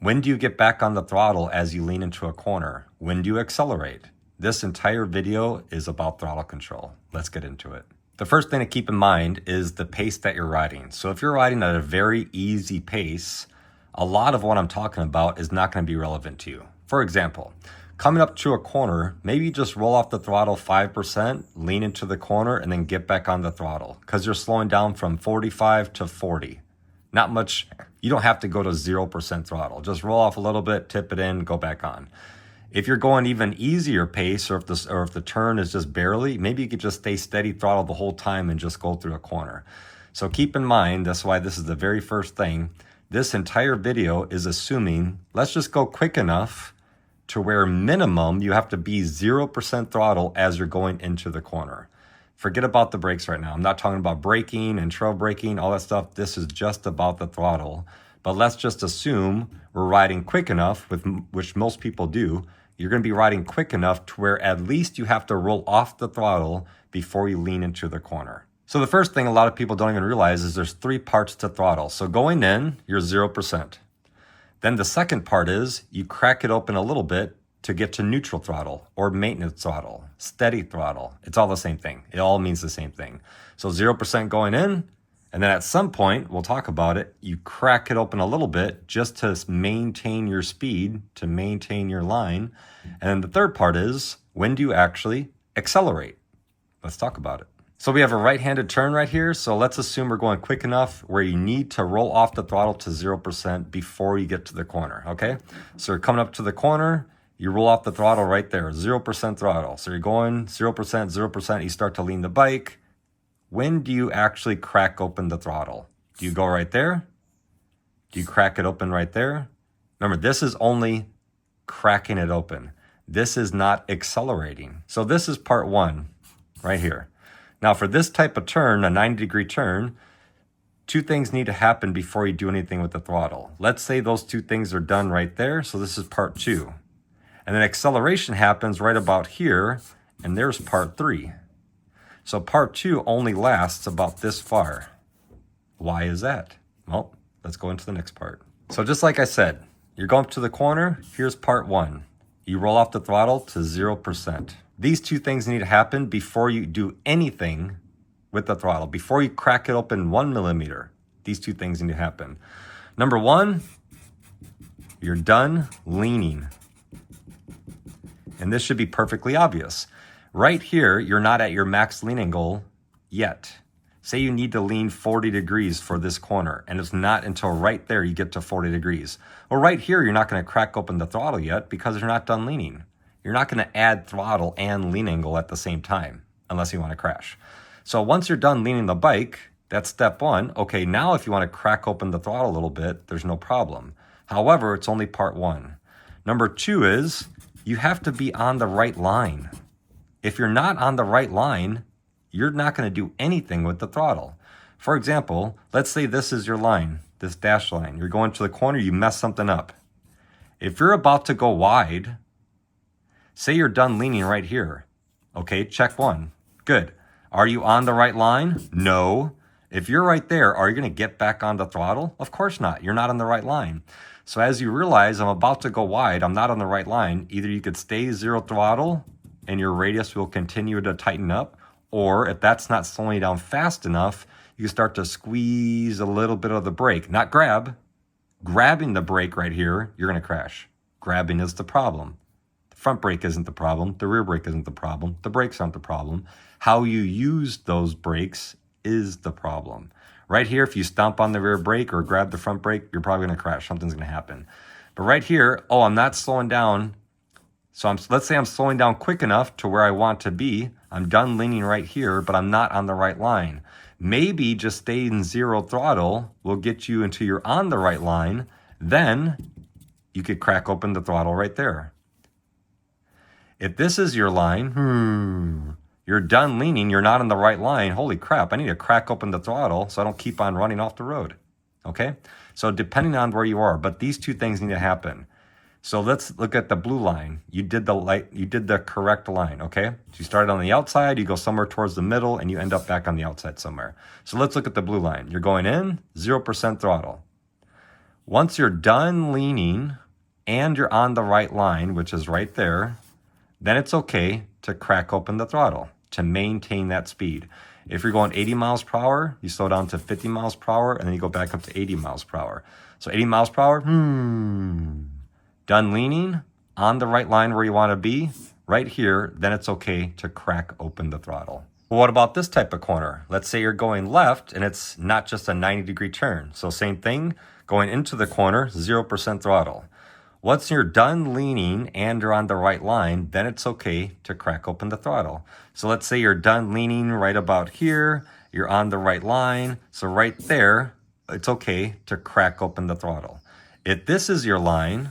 When do you get back on the throttle as you lean into a corner? When do you accelerate? This entire video is about throttle control. Let's get into it. The first thing to keep in mind is the pace that you're riding. So if you're riding at a very easy pace, a lot of what I'm talking about is not going to be relevant to you. For example, coming up to a corner, maybe you just roll off the throttle 5%, lean into the corner, and then get back on the throttle because you're slowing down from 45 to 40. Not much. You don't have to go to 0% throttle. Just roll off a little bit, tip it in, go back on. If you're going even easier pace, or if the turn is just barely, maybe you could just stay steady throttle the whole time and just go through a corner. So keep in mind, that's why this is the very first thing. This entire video is assuming, let's just go quick enough to where minimum you have to be 0% throttle as you're going into the corner. Forget about the brakes right now. I'm not talking about braking and trail braking, all that stuff. This is just about the throttle. But let's just assume we're riding quick enough, which most people do. You're going to be riding quick enough to where at least you have to roll off the throttle before you lean into the corner. So the first thing a lot of people don't even realize is there's 3 parts to throttle. So going in, you're 0%. Then the second part is you crack it open a little bit to get to neutral throttle or maintenance throttle, steady throttle. It's all the same thing. It all means the same thing. So 0% going in, and then at some point, we'll talk about it, you crack it open a little bit just to maintain your speed, to maintain your line. And then the third part is, when do you actually accelerate? Let's talk about it. So we have a right-handed turn right here. So let's assume we're going quick enough where you need to roll off the throttle to 0% before you get to the corner, okay? So you're coming up to the corner, you roll off the throttle right there, 0% throttle. So you're going 0%, 0%, you start to lean the bike. When do you actually crack open the throttle? Do you go right there? Do you crack it open right there? Remember, this is only cracking it open. This is not accelerating. So this is part 1 right here. Now for this type of turn, a 90-degree turn, 2 things need to happen before you do anything with the throttle. Let's say those 2 things are done right there. So this is part 2. And then acceleration happens right about here. And there's part 3. So part 2 only lasts about this far. Why is that? Well, let's go into the next part. So just like I said, you're going up to the corner. Here's part 1. You roll off the throttle to 0%. These 2 things need to happen before you do anything with the throttle. Before you crack it open 1 millimeter, these 2 things need to happen. Number 1, you're done leaning. And this should be perfectly obvious. Right here, you're not at your max lean angle yet. Say you need to lean 40 degrees for this corner, and it's not until right there you get to 40 degrees. Well, right here, you're not going to crack open the throttle yet because you're not done leaning. You're not going to add throttle and lean angle at the same time, unless you want to crash. So once you're done leaning the bike, that's step 1. Okay, now if you want to crack open the throttle a little bit, there's no problem. However, it's only part 1. Number 2 is you have to be on the right line. If you're not on the right line, you're not going to do anything with the throttle. For example, let's say this is your line, this dash line. You're going to the corner, you mess something up. If you're about to go wide, say you're done leaning right here. Okay, check 1. Good. Are you on the right line? No. If you're right there, are you going to get back on the throttle? Of course not. You're not on the right line. So as you realize, I'm about to go wide, I'm not on the right line. Either you could stay 0 throttle and your radius will continue to tighten up, or if that's not slowing down fast enough, you start to squeeze a little bit of the brake, not grab. Grabbing the brake right here, you're going to crash. Grabbing is the problem. The front brake isn't the problem. The rear brake isn't the problem. The brakes aren't the problem. How you use those brakes is the problem. Right here, if you stomp on the rear brake or grab the front brake, you're probably going to crash. Something's going to happen. But right here, oh, I'm not slowing down. So let's say I'm slowing down quick enough to where I want to be. I'm done leaning right here, but I'm not on the right line. Maybe just staying 0 throttle will get you until you're on the right line. Then you could crack open the throttle right there. If this is your line, you're done leaning, you're not on the right line. Holy crap, I need to crack open the throttle so I don't keep on running off the road. Okay? So depending on where you are, but these 2 things need to happen. So let's look at the blue line. You did the correct line, okay? So you started on the outside, you go somewhere towards the middle, and you end up back on the outside somewhere. So let's look at the blue line. You're going in, 0% throttle. Once you're done leaning and you're on the right line, which is right there, then it's okay to crack open the throttle to maintain that speed. If you're going 80 miles per hour, you slow down to 50 miles per hour, and then you go back up to 80 miles per hour. So 80 miles per hour, done leaning, on the right line where you want to be, right here, then it's okay to crack open the throttle. Well, what about this type of corner? Let's say you're going left and it's not just a 90-degree turn. So same thing, going into the corner, 0% throttle. Once you're done leaning and you're on the right line, then it's okay to crack open the throttle. So let's say you're done leaning right about here, you're on the right line. So right there, it's okay to crack open the throttle. If this is your line,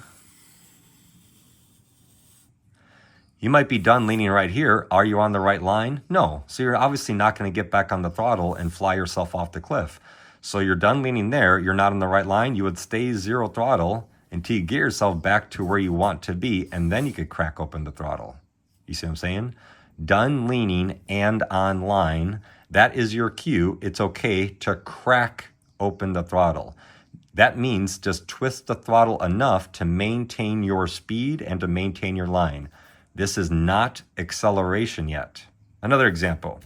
you might be done leaning right here. Are you on the right line? No. So you're obviously not going to get back on the throttle and fly yourself off the cliff. So you're done leaning there. You're not on the right line. You would stay 0 throttle until you get yourself back to where you want to be, and then you could crack open the throttle. You see what I'm saying? Done leaning and on line. That is your cue. It's okay to crack open the throttle. That means just twist the throttle enough to maintain your speed and to maintain your line. This is not acceleration yet. Another example,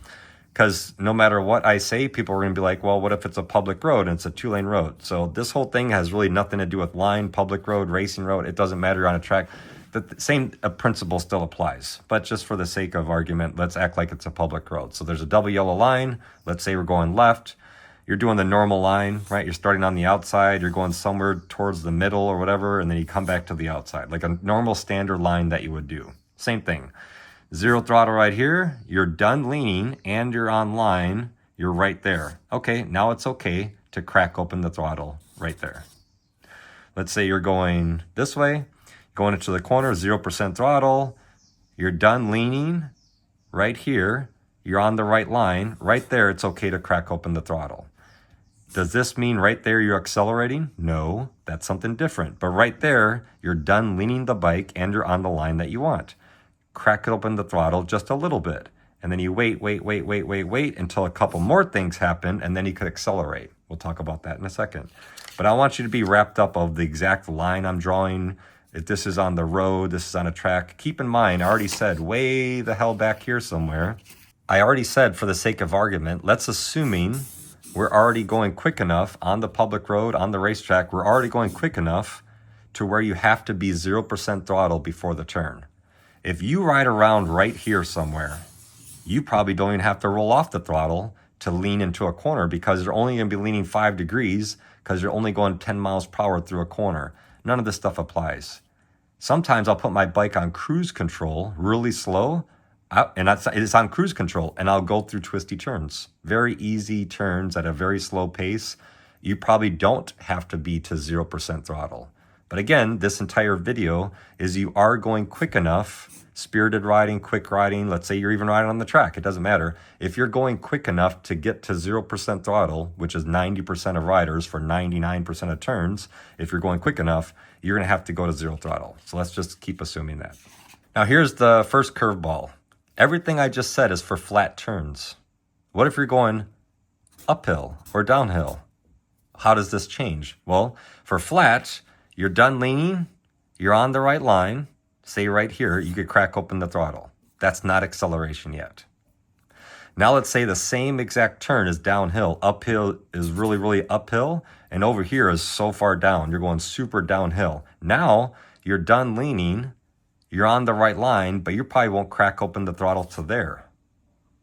because no matter what I say, people are going to be like, well, what if it's a public road and it's a 2-lane road? So this whole thing has really nothing to do with line, public road, racing road. It doesn't matter, you're on a track. The same principle still applies. But just for the sake of argument, let's act like it's a public road. So there's a double yellow line. Let's say we're going left. You're doing the normal line, right? You're starting on the outside. You're going somewhere towards the middle or whatever, and then you come back to the outside, like a normal standard line that you would do. Same thing. 0 throttle right here. You're done leaning and you're on line. You're right there. Okay, now it's okay to crack open the throttle right there. Let's say you're going this way, going into the corner, 0% throttle. You're done leaning right here. You're on the right line. Right there, it's okay to crack open the throttle. Does this mean right there you're accelerating? No, that's something different. But right there, you're done leaning the bike and you're on the line that you want. Crack open the throttle just a little bit. And then you wait until a couple more things happen, and then you could accelerate. We'll talk about that in a second. But I want you to be wrapped up of the exact line I'm drawing. If this is on the road, this is on a track. Keep in mind, I already said way the hell back here somewhere. I already said, for the sake of argument, let's assuming we're already going quick enough on the public road, on the racetrack, we're already going quick enough to where you have to be 0% throttle before the turn. If you ride around right here somewhere, you probably don't even have to roll off the throttle to lean into a corner, because you're only going to be leaning 5 degrees because you're only going 10 miles per hour through a corner. None of this stuff applies. Sometimes I'll put my bike on cruise control really slow, and it's on cruise control, and I'll go through twisty turns. Very easy turns at a very slow pace. You probably don't have to be to 0% throttle. But again, this entire video is you are going quick enough, spirited riding, quick riding. Let's say you're even riding on the track. It doesn't matter. If you're going quick enough to get to 0% throttle, which is 90% of riders for 99% of turns, if you're going quick enough, you're going to have to go to 0 throttle. So let's just keep assuming that. Now here's the first curveball. Everything I just said is for flat turns. What if you're going uphill or downhill? How does this change? Well, for flat, you're done leaning, you're on the right line, say right here, you could crack open the throttle. That's not acceleration yet. Now let's say the same exact turn is downhill. Uphill is really uphill, and over here is so far down. You're going super downhill. Now you're done leaning, you're on the right line, but you probably won't crack open the throttle to there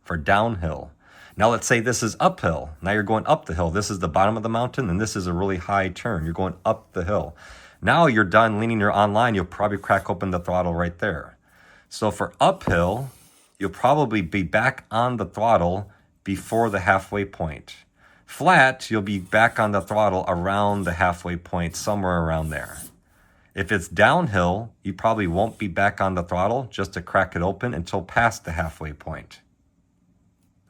for downhill. Now let's say this is uphill. Now you're going up the hill. This is the bottom of the mountain, and this is a really high turn. You're going up the hill. Now you're done leaning, you're on line, you'll probably crack open the throttle right there. So for uphill, you'll probably be back on the throttle before the halfway point. Flat, you'll be back on the throttle around the halfway point, somewhere around there. If it's downhill, you probably won't be back on the throttle just to crack it open until past the halfway point.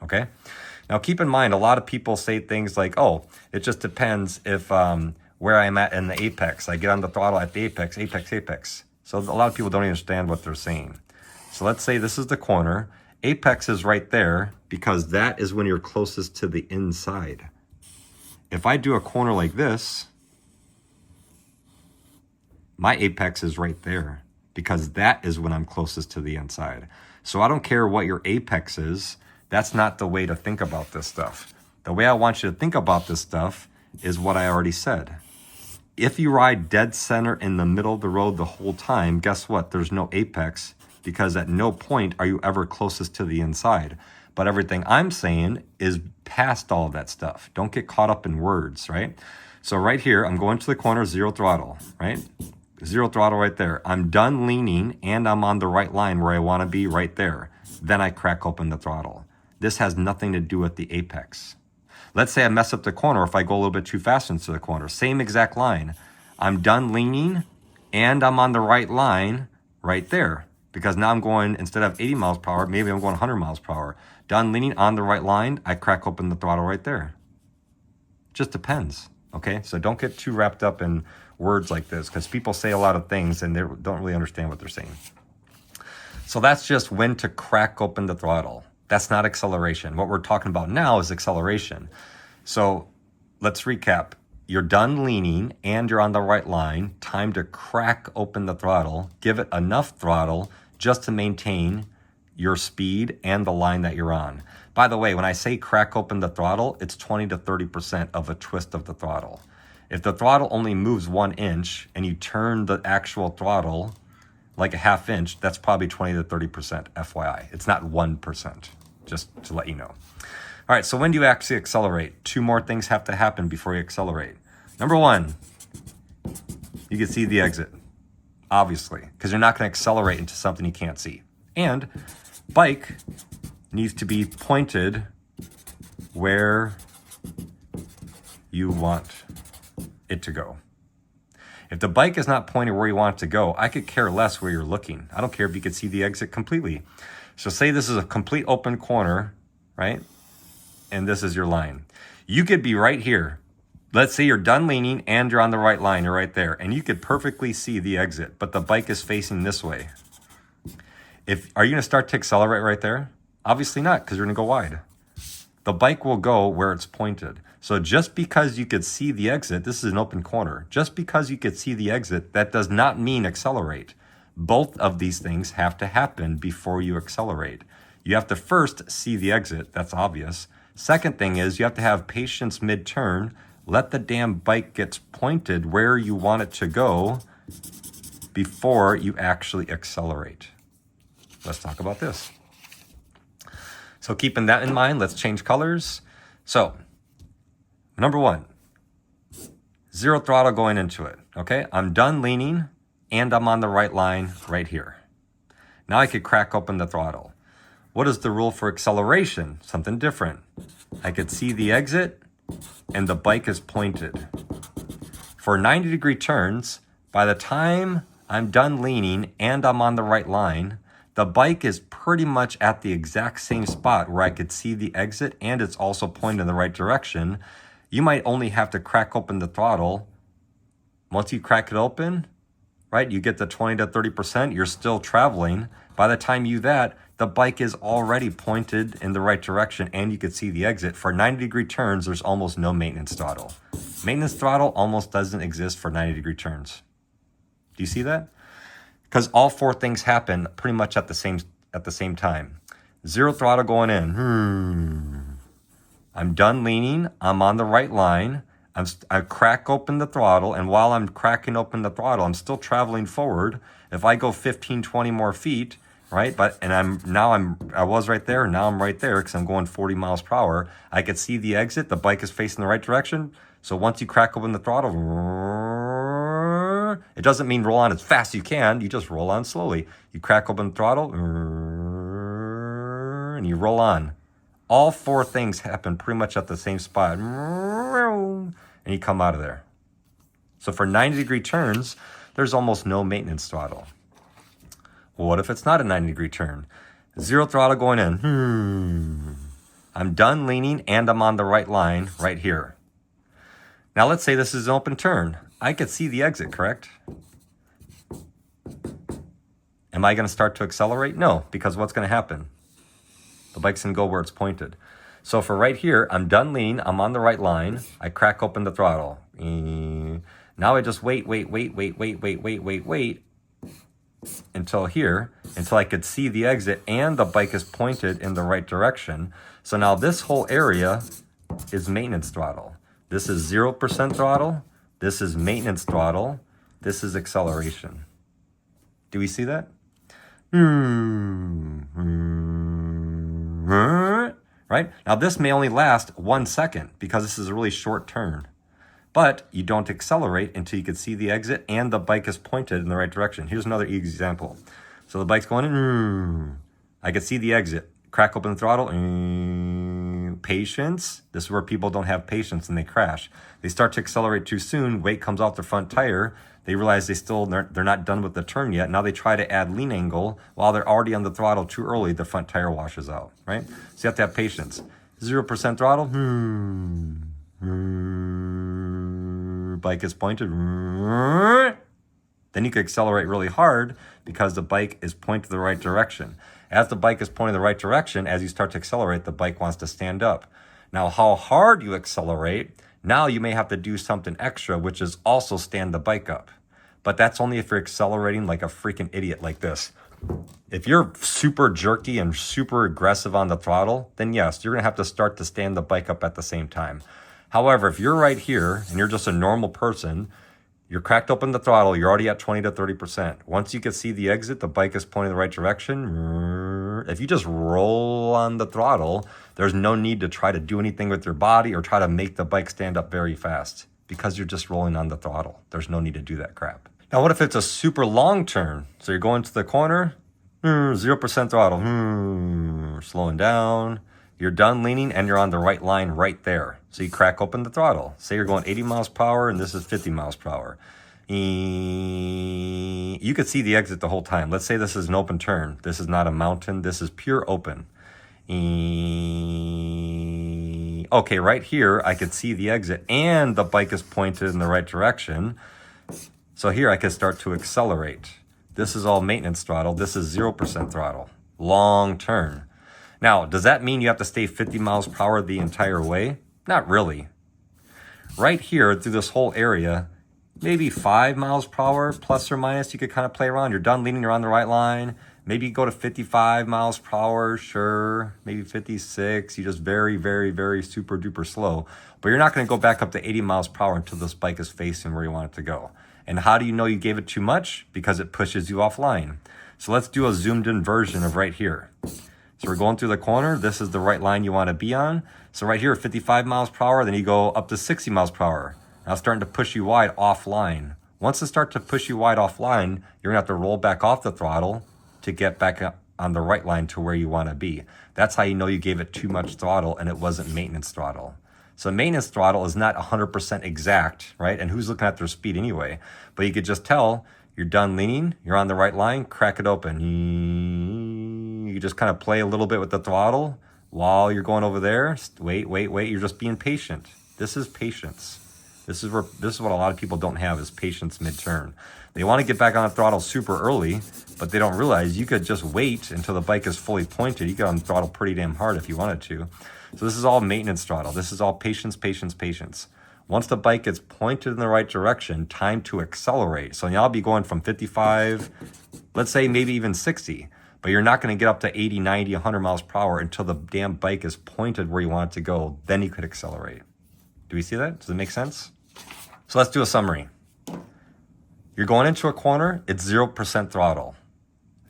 Okay? Now keep in mind, a lot of people say things like, oh, it just depends if where I'm at in the apex. I get on the throttle at the apex. So a lot of people don't understand what they're saying. So let's say this is the corner. Apex is right there because that is when you're closest to the inside. If I do a corner like this, My apex is right there because that is when I'm closest to the inside. So I don't care what your apex is. That's not the way to think about this stuff. The way I want you to think about this stuff is what I already said. If you ride dead center in the middle of the road the whole time, guess what? There's no apex because at no point are you ever closest to the inside. But everything I'm saying is past all of that stuff. Don't get caught up in words, right? So right here, I'm going to the corner, zero throttle, right? Zero throttle right there. I'm done leaning and I'm on the right line where I want to be right there. Then I crack open the throttle. This has nothing to do with the apex. Let's say I mess up the corner if I go a little bit too fast into the corner. Same exact line. I'm done leaning and I'm on the right line right there. Because now I'm going, instead of 80 miles per hour, maybe I'm going 100 miles per hour. Done leaning on the right line, I crack open the throttle right there. Just depends, okay? So don't get too wrapped up in words like this because people say a lot of things and they don't really understand what they're saying. So that's just when to crack open the throttle. That's not acceleration. What we're talking about now is acceleration. So let's recap. You're done leaning and you're on the right line. Time to crack open the throttle. Give it enough throttle just to maintain your speed and the line that you're on. By the way, when I say crack open the throttle, it's 20 to 30% of a twist of the throttle. If the throttle only moves 1 inch and you turn the actual throttle like a half inch, that's probably 20 to 30%, FYI. It's not 1%, just to let you know. All right, so when do you actually accelerate? 2 more things have to happen before you accelerate. Number 1, you can see the exit, obviously, because you're not going to accelerate into something you can't see. And bike needs to be pointed where you want it to go. If the bike is not pointed where you want it to go, I could care less where you're looking. I don't care if you could see the exit completely. So say this is a complete open corner, right? And this is your line. You could be right here. Let's say you're done leaning and you're on the right line. You're right there. And you could perfectly see the exit, but the bike is facing this way. Are you going to start to accelerate right there? Obviously not, because you're going to go wide. The bike will go where it's pointed. So just because you could see the exit, this is an open corner. Just because you could see the exit, that does not mean accelerate. Both of these things have to happen before you accelerate. You have to first see the exit. That's obvious. Second thing is you have to have patience mid-turn. Let the damn bike get pointed where you want it to go before you actually accelerate. Let's talk about this. So keeping that in mind, let's change colors. So, number 1, zero throttle going into it, okay? I'm done leaning and I'm on the right line right here. Now I could crack open the throttle. What is the rule for acceleration? Something different. I could see the exit and the bike is pointed. For 90-degree turns, by the time I'm done leaning and I'm on the right line, the bike is pretty much at the exact same spot where I could see the exit and it's also pointed in the right direction. You might only have to crack open the throttle. Once you crack it open, right, you get the 20 to 30%, you're still traveling. By the time you that, the bike is already pointed in the right direction and you could see the exit. For 90-degree turns, there's almost no maintenance throttle. Maintenance throttle almost doesn't exist for 90-degree turns. Do you see that? Because all 4 things happen pretty much at the same time. Zero throttle going in. I'm done leaning. I'm on the right line. I crack open the throttle, and while I'm cracking open the throttle, I'm still traveling forward. If I go 15, 20 more feet, right? I was right there, and now I'm right there because I'm going 40 miles per hour. I could see the exit. The bike is facing the right direction. So once you crack open the throttle, it doesn't mean roll on as fast as you can. You just roll on slowly. You crack open the throttle, and you roll on. All 4 things happen pretty much at the same spot. And you come out of there. So for 90-degree turns, there's almost no maintenance throttle. Well, what if it's not a 90-degree turn? Zero throttle going in. I'm done leaning and I'm on the right line right here. Now let's say this is an open turn. I could see the exit, correct? Am I going to start to accelerate? No, because what's going to happen? The bike's going to go where it's pointed. So for right here, I'm done leaning. I'm on the right line. I crack open the throttle. Now I just wait until here, until I could see the exit and the bike is pointed in the right direction. So now this whole area is maintenance throttle. This is 0% throttle. This is maintenance throttle. This is acceleration. Do we see that? Right? Now this may only last 1 second because this is a really short turn. But you don't accelerate until you can see the exit and the bike is pointed in the right direction. Here's another example. So the bike's going in. I can see the exit. Crack open the throttle. Patience. This is where people don't have patience and they crash. They start to accelerate too soon. Weight comes off the front tire. They realize they're not done with the turn yet. Now they try to add lean angle while they're already on the throttle too early. The front tire washes out, right? So you have to have patience. 0% throttle. Bike is pointed. Then you can accelerate really hard because the bike is pointed the right direction. As the bike is pointing the right direction, as you start to accelerate, the bike wants to stand up. Now, how hard you accelerate, now you may have to do something extra, which is also stand the bike up. But that's only if you're accelerating like a freaking idiot like this. If you're super jerky and super aggressive on the throttle, then yes, you're going to have to start to stand the bike up at the same time. However, if you're right here and you're just a normal person, you're cracked open the throttle, you're already at 20 to 30%. Once you can see the exit, the bike is pointing the right direction. If you just roll on the throttle, there's no need to try to do anything with your body or try to make the bike stand up very fast because you're just rolling on the throttle. There's no need to do that crap. Now, what if it's a super long turn? So you're going to the corner, 0% throttle, slowing down. You're done leaning and you're on the right line right there. So you crack open the throttle. Say you're going 80 miles per hour and this is 50 miles per hour. You could see the exit the whole time. Let's say this is an open turn. This is not a mountain. This is pure open. Okay, right here, I could see the exit and the bike is pointed in the right direction. So here I could start to accelerate. This is all maintenance throttle. This is 0% throttle. Long turn. Now, does that mean you have to stay 50 miles per hour the entire way? Not really. Right here, through this whole area, maybe 5 miles per hour, plus or minus, you could kind of play around. You're done leaning, you're on the right line. Maybe you go to 55 miles per hour, sure. Maybe 56. You just very, very, very super duper slow. But you're not going to go back up to 80 miles per hour until this bike is facing where you want it to go. And how do you know you gave it too much? Because it pushes you offline. So let's do a zoomed in version of right here. So we're going through the corner. This is the right line you want to be on. So right here, 55 miles per hour, then you go up to 60 miles per hour. Now it's starting to push you wide offline. Once it starts to push you wide offline, you're gonna have to roll back off the throttle to get back up on the right line to where you want to be. That's how you know you gave it too much throttle and it wasn't maintenance throttle. So maintenance throttle is not 100% exact, right? And who's looking at their speed anyway? But you could just tell you're done leaning, you're on the right line, crack it open. You just kind of play a little bit with the throttle while you're going over there. Wait. You're just being patient. This is patience. This is what a lot of people don't have is patience mid-turn. They want to get back on the throttle super early, but they don't realize you could just wait until the bike is fully pointed. You get on the throttle pretty damn hard if you wanted to. So this is all maintenance throttle. This is all patience. Once the bike gets pointed in the right direction, time to accelerate. So now I'll be going from 55, let's say maybe even 60. But you're not going to get up to 80, 90, 100 miles per hour until the damn bike is pointed where you want it to go. Then you could accelerate. Do we see that? Does it make sense? So let's do a summary. You're going into a corner, it's 0% throttle.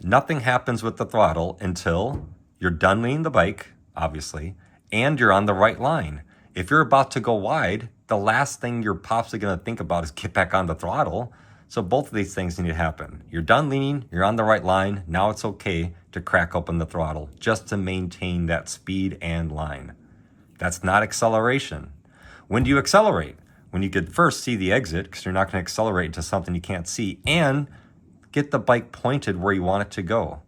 Nothing happens with the throttle until you're done leaning the bike, obviously, and you're on the right line. If you're about to go wide, the last thing you're possibly going to think about is get back on the throttle. So both of these things need to happen. You're done leaning, you're on the right line. Now it's okay to crack open the throttle just to maintain that speed and line. That's not acceleration. When do you accelerate? When you could first see the exit, because you're not going to accelerate into something you can't see, and get the bike pointed where you want it to go.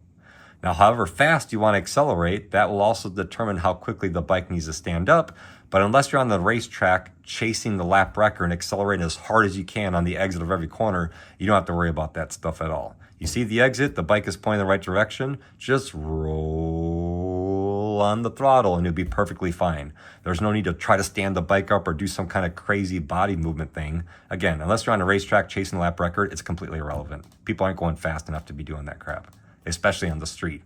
Now, however fast you want to accelerate, that will also determine how quickly the bike needs to stand up. But unless you're on the racetrack chasing the lap record and accelerating as hard as you can on the exit of every corner, you don't have to worry about that stuff at all. You see the exit, the bike is pointing the right direction, just roll pull on the throttle and it'll be perfectly fine. There's no need to try to stand the bike up or do some kind of crazy body movement thing. Again, unless you're on a racetrack chasing a lap record, it's completely irrelevant. People aren't going fast enough to be doing that crap, especially on the street,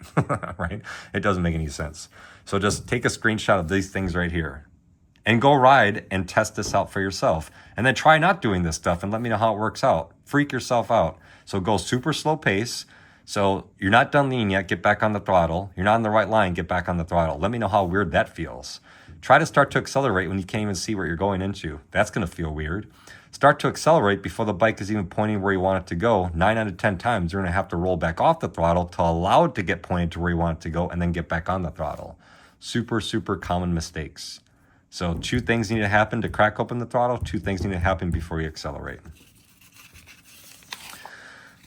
right? It doesn't make any sense. So just take a screenshot of these things right here and go ride and test this out for yourself. And then try not doing this stuff and let me know how it works out. Freak yourself out. So go super slow pace. So you're not done leaning yet, get back on the throttle. You're not on the right line, get back on the throttle. Let me know how weird that feels. Try to start to accelerate when you can't even see what you're going into. That's gonna feel weird. Start to accelerate before the bike is even pointing where you want it to go. 9 out of 10 times, you're gonna have to roll back off the throttle to allow it to get pointed to where you want it to go and then get back on the throttle. Super, super common mistakes. So 2 things need to happen to crack open the throttle. 2 things need to happen before you accelerate.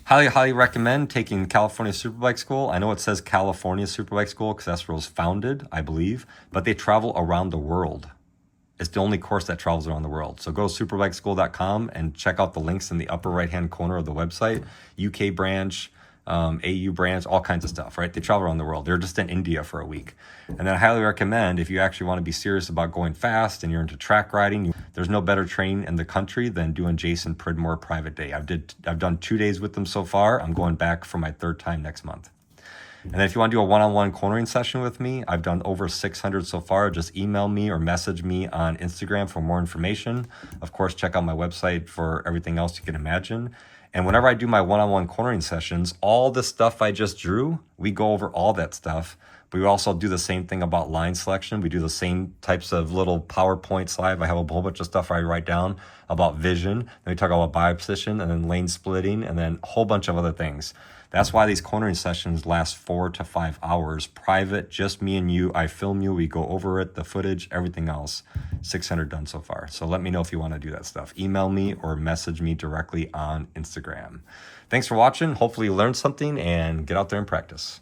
Highly, highly recommend taking California Superbike School. I know it says California Superbike School because that's where it was founded, I believe, but they travel around the world. It's the only course that travels around the world. So go to superbikeschool.com and check out the links in the upper right-hand corner of the website. UK branch, AU branch, all kinds of stuff, right? They travel around the world. They're just in India for a week. And then I highly recommend if you actually want to be serious about going fast and you're into track riding, there's no better training in the country than doing Jason Pridmore Private Day. I've done 2 days with them so far. I'm going back for my 3rd time next month. And then if you want to do a one-on-one cornering session with me, I've done over 600 so far. Just email me or message me on Instagram for more information. Of course, check out my website for everything else you can imagine. And whenever I do my one-on-one cornering sessions, all the stuff I just drew, we go over all that stuff. But we also do the same thing about line selection. We do the same types of little PowerPoint slide. I have a whole bunch of stuff I write down about vision. Then we talk about bioposition and then lane splitting and then a whole bunch of other things. That's why these cornering sessions last 4 to 5 hours, private, just me and you. I film you, we go over it, the footage, everything else. 600 done so far. So let me know if you want to do that stuff. Email me or message me directly on Instagram. Thanks for watching. Hopefully you learned something and get out there and practice.